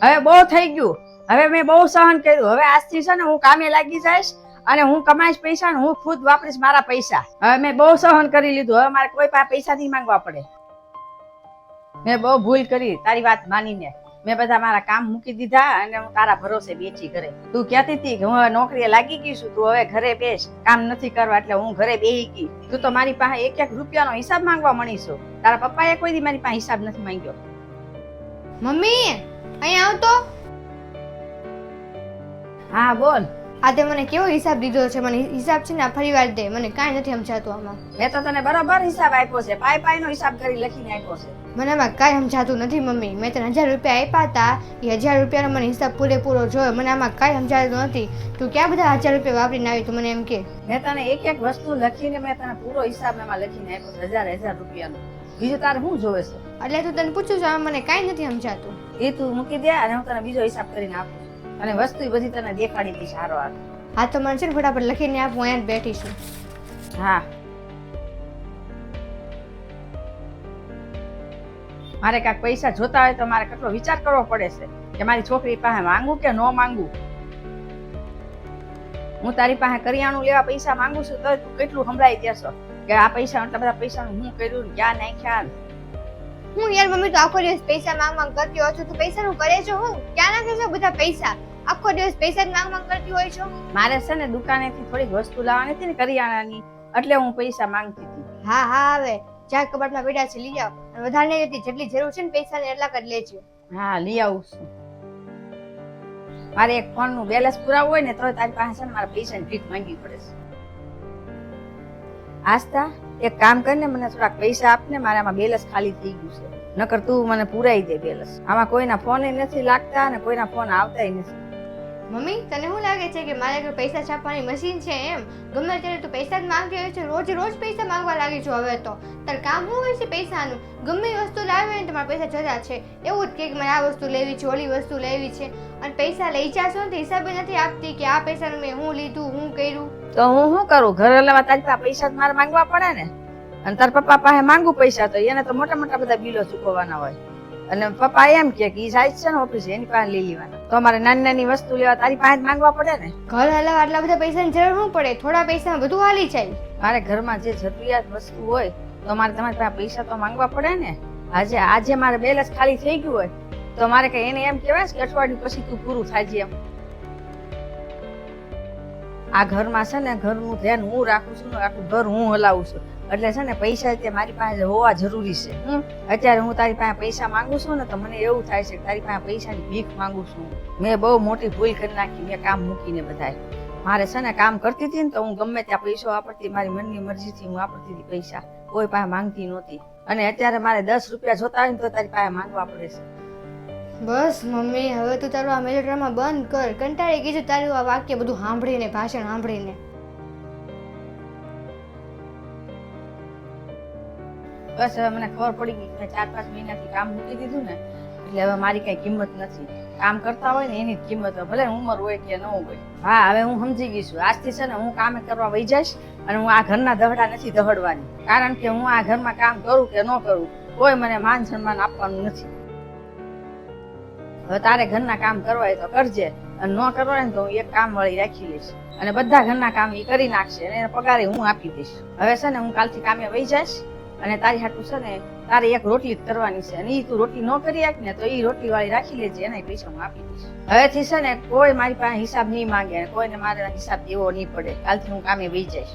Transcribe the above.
હવે બહુ થઈ ગયું. હવે મેં બહુ સહન કર્યું. હવે આજથી છે ને હું કામે લાગી જઈશ અને હું કમાઈશ પૈસા ને હું ખુદ વાપરીશ મારા પૈસા. હવે મેં બહુ સહન કરી લીધું. હવે મારે કોઈ પાસે પૈસા નહીં માંગવા પડે. મેં બહુ ભૂલ કરી તારી વાત માનીને. મેં બધા મારા કામ મૂકી દીધા અને હું તારા ભરોસે બેઠી ઘરે. તું કહેતી હતી કે હું હવે નોકરીએ લાગી ગઈ છું, તું હવે ઘરે બેસ, કામ નથી કરવા, એટલે હું ઘરે બેહી ગઈ. તું તો મારી પાસે એક એક રૂપિયાનો હિસાબ માંગવા મળી છો. તારા પપ્પાએ કોઈ દી મારી પાસે હિસાબ નથી માંગ્યો. મમ્મી અહીંયા આવતો. હા બોલ. આજે મને કેવો હિસાબ દીધો છે? મને હિસાબ છે ને ફરી વાર દે, મને કાંઈ નથી સમજાતું આમાં. મેં તો તને બરાબર હિસાબ આપ્યો છે, પાય નો હિસાબ કરી લખીને આપ્યો છે. મને આમાં કાંઈ સમજાતું નથી મમ્મી. મેં તને 1000 રૂપિયા આપ્યા હતા, એ 1000 રૂપિયાનો મને હિસાબ પૂરેપૂરો જોયો. મને આમાં કાંઈ સમજાતું નથી. તું ક્યાં બધા 1000 રૂપિયા વાપરીને આવી? તું મને એમ કે. મેં તને એક એક વસ્તુ લખીને મેં તને પૂરો હિસાબ એમાં લખીને આપ્યો છે, 1000 રૂપિયાનો. બીજું તારે શું જોવે છે? એટલે તું તને પૂછું છું, આમાં મને કાંઈ નથી સમજાતું. એ તું મૂકી દે અને હું તને બીજો હિસાબ કરીને આપું છું. અને વસ્તુ બધી તને દેખાડી દઈશ હારો હાર. હા તો મને છે ને ફટાફટ લખીને આપ, હું અહીંયા જ બેઠી છું. હા, મારે કાંઈક પૈસા જોતા હોય તો મારે કેટલો વિચાર કરવો પડે છે કે મારી છોકરી પાસે માંગુ કે ન માંગુ. હું તારી પાસે કરિયાણું લેવા પૈસા માંગુ છું તો તું કેટલું સંભળાઈ દેશો કે આ પૈસા આટલા બધા પૈસાનું હું કર્યું ને ક્યાં નાખ્યા. હું યાર મમ્મી તો આખો દિવસ પૈસા માંગ કરતી હોય છું. તું પૈસાનું કરે છો? હું ક્યાં નાખે છો બધા પૈસા? આખો દિવસ પૈસા જ માંગ કરતી હોય છો. મારે છે ને દુકાનેથી થોડીક વસ્તુ લાવવાની હતી ને કરિયાણાની, એટલે હું પૈસા માંગતી હતી. હા હા, હવે જ્યાં કબાટમાં પડ્યા છે લઈ આવ. અને વધારે નહીં લેતી, જેટલી જરૂર છે ને પૈસાની એટલા જ લેજો. હા લઈ આવું છું. મારે એક ફોન નું બેલેન્સ પુરાવું હોય ને તો તારી પાસે છે ને મારે પૈસાની ભીખ માંગવી પડે છે. આસ્તા એક કામ કરીને મને થોડાક પૈસા આપને, મારે આમાં બેલેન્સ ખાલી થઈ ગયું છે. નકર તું મને પુરાઈ દે બેલેન્સ. આમાં કોઈના ફોન નથી લાગતા અને કોઈના ફોન આવતા નથી. મમ્મી તને શું લાગે છે કે મારે કોઈ પૈસા છાપવાની મશીન છે એમ? ગમે ત્યારે તું પૈસા જ માંગતી હોય છે, રોજ રોજ પૈસા માંગવા લાગી છો હવે તો. તાર કામ શું હોય છે પૈસાનું? ગમે એ વસ્તુ લાવે ને તમારા પૈસા જતા છે. એવું જ કે મને આ વસ્તુ લેવી છે, ઓલી વસ્તુ લેવી છે, અને પૈસા લઈ જાશો ને હિસાબે નથી આપતી કે આ પૈસાનું મેં હું લીધું, હું કર્યું. તો હું શું કરું? ઘરે લેવા તારી પાસે પૈસા મારે માંગવા પડે ને. અને તાર પપ્પા પાસે માંગુ પૈસા તો એને તો મોટા મોટા બધા બિલો ચૂકવવાના હોય. અને પપ્પા એમ કે ઈ જાય છે ને ઓફિસ, એની પાસે લઈ લેવાના. તો અમારે નાની નાની વસ્તુ લેવા તારી પાસે માંગવા પડે ને. ઘર હલાવા આટલા બધા પૈસાની જરૂર શું પડે? થોડા પૈસામાં બધું હાલી જાય. મારે ઘરમાં જે જરૂરિયાત વસ્તુ હોય તો મારે તમારી પાસે પૈસા તો માંગવા પડે ને. આજે મારે બેલેન્સ ખાલી થઈ ગયું હોય તો મારે કઈ એને એમ કહેવાય કે અઠવાડિયું પછી તું પૂરું થાય છે એમ. આ ઘરમાં છે ને ઘરનું ધ્યાન હું રાખું છું, આખું ઘર હું હલાવું છું, એટલે છે ને પૈસા તે મારી પાસે હોવા જરૂરી છે. અત્યારે હું તારી પાસે પૈસા માંગુ છું ને તો મને એવું થાય છે કે તારી પાસે પૈસાની ભીખ માંગુ છું. મેં બહુ મોટી ભૂલ કરી નાખી. મેં કામ મૂકીને બધાય મારે છે ને કામ કરતી હતી ને તો હું ગમે ત્યાં પૈસો વાપરતી, મારી મનની મરજીથી હું વાપરતી હતી પૈસા, કોઈ પાસે માંગતી નહોતી. અને અત્યારે મારે 10 રૂપિયા જોતા હોય ને તો તારી પાસે માંગવા પડે છે. બસ મમ્મી હવે તું તારું આ મેલોડ્રામા બંધ કર. કંટાળી ગઈ છું તારું આ વાક્ય બધું સાંભળીને, ભાષણ સાંભળીને. બસ હવે મને ખબર પડી ગઈ કે 4-5 મહિનાથી કામ મૂકી દીધું ને એટલે હવે મારી કઈ કિંમત નથી. કામ કરતા હોય ને એની જ કિંમત હોય, ભલે ઉંમર હોય કે ન હોય. હા હવે હું સમજી ગઈ છું. આજથી છે ને હું કામે કરવા વહી જઈશ અને હું આ ઘરના દહડા નથી દહડવાની. કારણ કે હું આ ઘરમાં કામ કરું કે ન કરું કોઈ મને માન સન્માન આપવાનું નથી. હવે તારે ઘરના કામ કરવા હોય તો કરજે, અને ન કરવા હોય ને તો હું એક કામ વાળી રાખી લઈશ અને બધા ઘરના કામ એ કરી નાખશે અને એના પગારે હું આપી દઈશ. હવે છે ને હું કાલથી કામે વહી જઈશ અને તારી હાટું છે ને તારે એક રોટલી જ કરવાની છે, અને ઈ તું રોટલી ન કરી આપ ને તો ઈ રોટલી વાળી રાખી લેજે, એના પૈસા હું આપી દઈશ. હવેથી છે ને કોઈ મારી પાસે હિસાબ નહીં માંગે, કોઈને મારે હિસાબ દેવો નહીં પડે. કાલથી હું કામે વહી જઈશ.